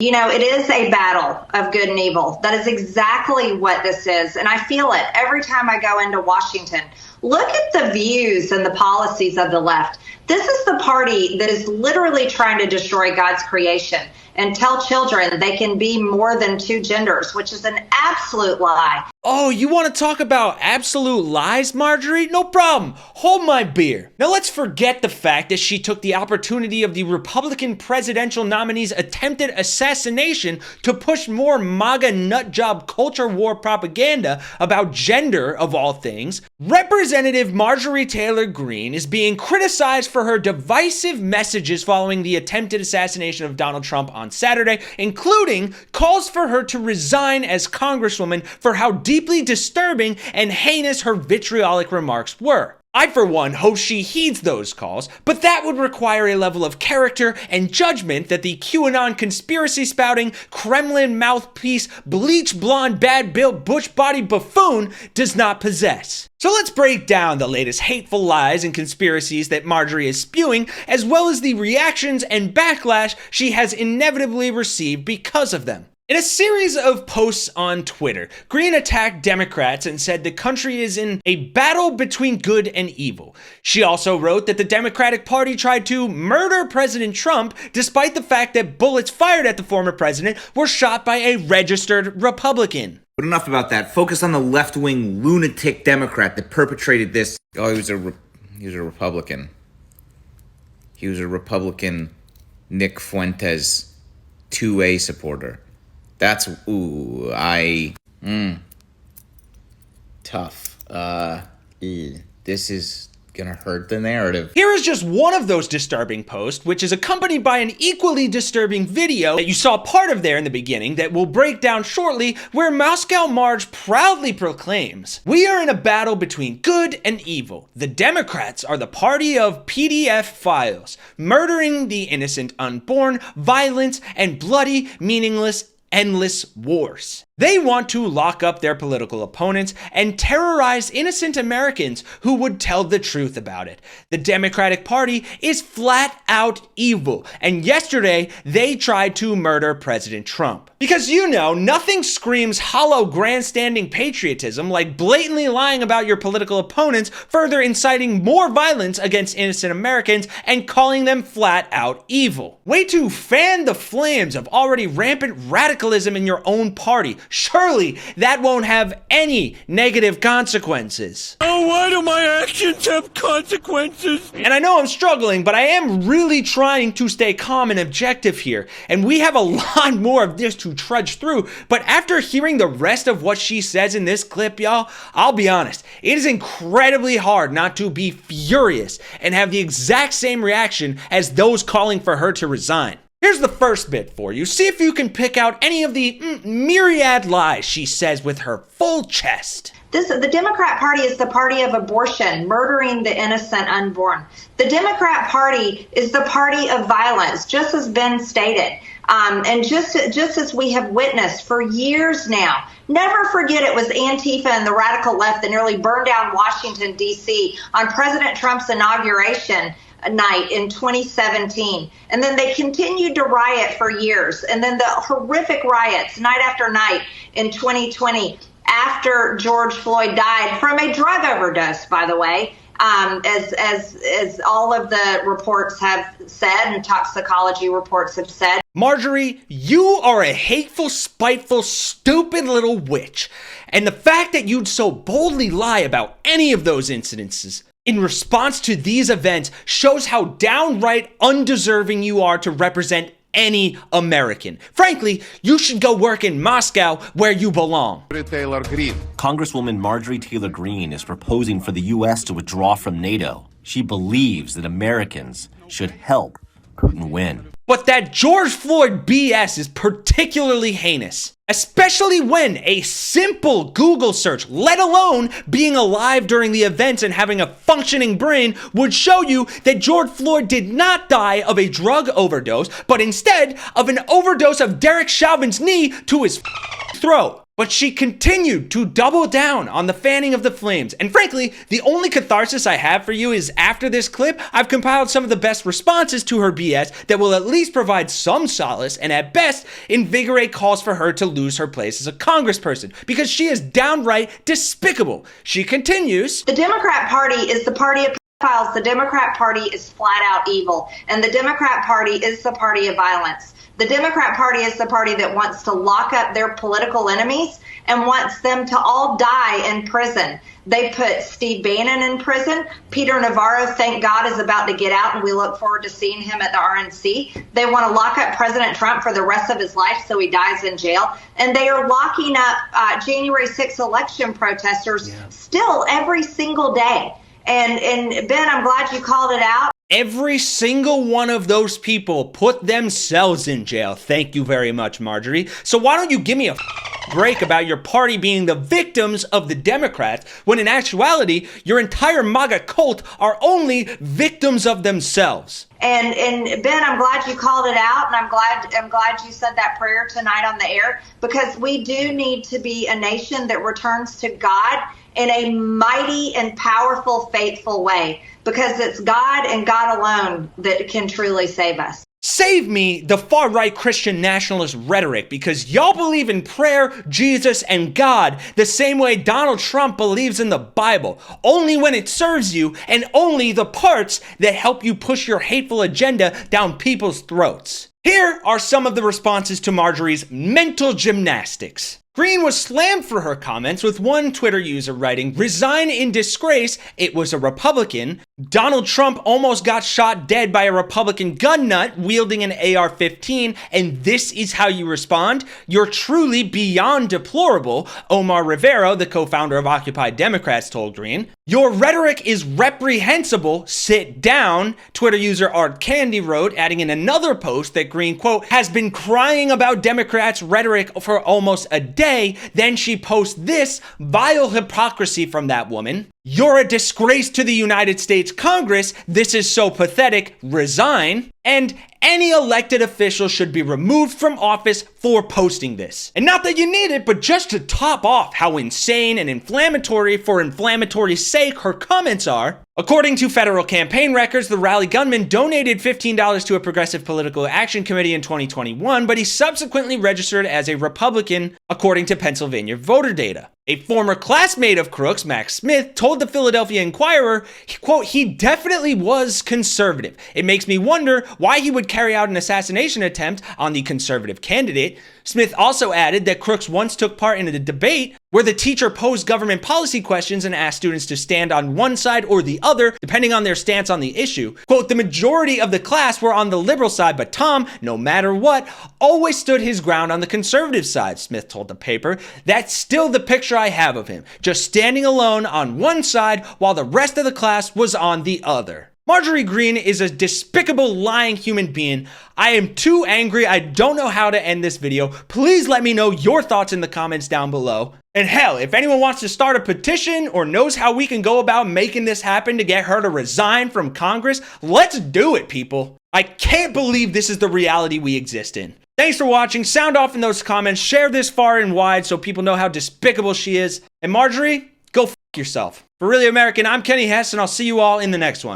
You know, it is a battle of good and evil. That is exactly what this is. And I feel it every time I go into Washington. Look at the views and the policies of the left. This is the party that is literally trying to destroy God's creation and tell children they can be more than two genders, which is an absolute lie. Oh, you want to talk about absolute lies, Marjorie? No problem. Hold my beer. Now let's forget the fact that she took the opportunity of the Republican presidential nominee's attempted assassination to push more MAGA nutjob culture war propaganda about gender, of all things. Representative Marjorie Taylor Greene is being criticized for her divisive messages following the attempted assassination of Donald Trump on Saturday, including calls for her to resign as Congresswoman for how deeply disturbing and heinous her vitriolic remarks were. I, for one, hope she heeds those calls, but that would require a level of character and judgment that the QAnon conspiracy spouting, Kremlin mouthpiece, bleach blonde, bad-built, butch-bodied buffoon does not possess. So let's break down the latest hateful lies and conspiracies that Marjorie is spewing, as well as the reactions and backlash she has inevitably received because of them. In a series of posts on Twitter, Greene attacked Democrats and said the country is in a battle between good and evil. She also wrote that the Democratic Party tried to murder President Trump despite the fact that bullets fired at the former president were shot by a registered Republican. But enough about that. Focus on the left-wing lunatic Democrat that perpetrated this. Oh, he was a Republican. He was a Republican Nick Fuentes 2A supporter. That's, tough. This is gonna hurt the narrative. Here is just one of those disturbing posts, which is accompanied by an equally disturbing video that you saw part of there in the beginning that we'll break down shortly, where Moscow Marge proudly proclaims, "We are in a battle between good and evil. The Democrats are the party of PDF files, murdering the innocent unborn, violence, and bloody, meaningless, endless wars. They want to lock up their political opponents and terrorize innocent Americans who would tell the truth about it. The Democratic Party is flat out evil, and yesterday they tried to murder President Trump." Because you know, nothing screams hollow grandstanding patriotism like blatantly lying about your political opponents, further inciting more violence against innocent Americans and calling them flat out evil. Way to fan the flames of already rampant radicalism in your own party. Surely that won't have any negative consequences. Oh, why do my actions have consequences? And I know I'm struggling, but I am really trying to stay calm and objective here. And we have a lot more of this to trudge through. But after hearing the rest of what she says in this clip, y'all, I'll be honest, it is incredibly hard not to be furious and have the exact same reaction as those calling for her to resign. Here's the first bit for you. See if you can pick out any of the myriad lies she says with her full chest. The Democrat Party is the party of abortion, murdering the innocent unborn. The Democrat Party is the party of violence, just as Ben stated. And just as we have witnessed for years now. Never forget it was Antifa and the radical left that nearly burned down Washington, D.C. on President Trump's inauguration night in 2017. And then they continued to riot for years. And then the horrific riots night after night in 2020 after George Floyd died from a drug overdose, by the way, as all of the reports have said and toxicology reports have said. Marjorie, you are a hateful, spiteful, stupid little witch. And the fact that you'd so boldly lie about any of those incidences in response to these events shows how downright undeserving you are to represent any American. Frankly, you should go work in Moscow where you belong. Congresswoman Marjorie Taylor Greene is proposing for the U.S. to withdraw from NATO. She believes that Americans should help Putin win. But that George Floyd BS is particularly heinous, especially when a simple Google search, let alone being alive during the events and having a functioning brain, would show you that George Floyd did not die of a drug overdose, but instead of an overdose of Derek Chauvin's knee to his throat. But she continued to double down on the fanning of the flames. And frankly, the only catharsis I have for you is after this clip, I've compiled some of the best responses to her BS that will at least provide some solace and at best invigorate calls for her to lose her place as a congressperson because she is downright despicable. She continues, "The Democrat Party is the party of pedophiles. The Democrat Party is flat out evil. And the Democrat Party is the party of violence. The Democrat Party is the party that wants to lock up their political enemies and wants them to all die in prison. They put Steve Bannon in prison. Peter Navarro, thank God, is about to get out, and we look forward to seeing him at the RNC. They want to lock up President Trump for the rest of his life so he dies in jail. And they are locking up January 6th election protesters still every single day. And Ben, I'm glad you called it out. Every single one of those people put themselves in jail. Thank you very much, Marjorie. So why don't you give me a break about your party being the victims of the Democrats, when in actuality, your entire MAGA cult are only victims of themselves. And Ben, I'm glad you called it out, and I'm glad you said that prayer tonight on the air, because we do need to be a nation that returns to God in a mighty and powerful, faithful way, because it's God and God alone that can truly save us. Save me the far-right Christian nationalist rhetoric, because y'all believe in prayer, Jesus, and God the same way Donald Trump believes in the Bible, only when it serves you and only the parts that help you push your hateful agenda down people's throats. Here are some of the responses to Marjorie's mental gymnastics. Green was slammed for her comments, with one Twitter user writing, "Resign in disgrace, it was a Republican." Donald Trump almost got shot dead by a Republican gun nut wielding an AR-15, and this is how you respond? You're truly beyond deplorable, Omar Rivero, the co-founder of Occupy Democrats, told Green. Your rhetoric is reprehensible, sit down, Twitter user Art Candy wrote, adding in another post that Green, quote, has been crying about Democrats' rhetoric for almost a day. Then she posts this vile hypocrisy from that woman. You're a disgrace to the United States Congress. This is so pathetic. Resign. And any elected official should be removed from office for posting this. And not that you need it, but just to top off how insane and inflammatory for inflammatory's sake her comments are. According to federal campaign records, the rally gunman donated $15 to a progressive political action committee in 2021, but he subsequently registered as a Republican, according to Pennsylvania voter data. A former classmate of Crooks, Max Smith, told the Philadelphia Inquirer, quote, he definitely was conservative. It makes me wonder why he would carry out an assassination attempt on the conservative candidate. Smith also added that Crooks once took part in a debate where the teacher posed government policy questions and asked students to stand on one side or the other, depending on their stance on the issue. Quote, the majority of the class were on the liberal side, but Tom, no matter what, always stood his ground on the conservative side, Smith told the paper. That's still the picture I have of him, just standing alone on one side while the rest of the class was on the other. Marjorie Greene is a despicable, lying human being. I am too angry. I don't know how to end this video. Please let me know your thoughts in the comments down below. And hell, if anyone wants to start a petition or knows how we can go about making this happen to get her to resign from Congress, let's do it, people. I can't believe this is the reality we exist in. Thanks for watching. Sound off in those comments. Share this far and wide so people know how despicable she is. And Marjorie, go f*** yourself. For Really American, I'm Kenny Hesse, and I'll see you all in the next one.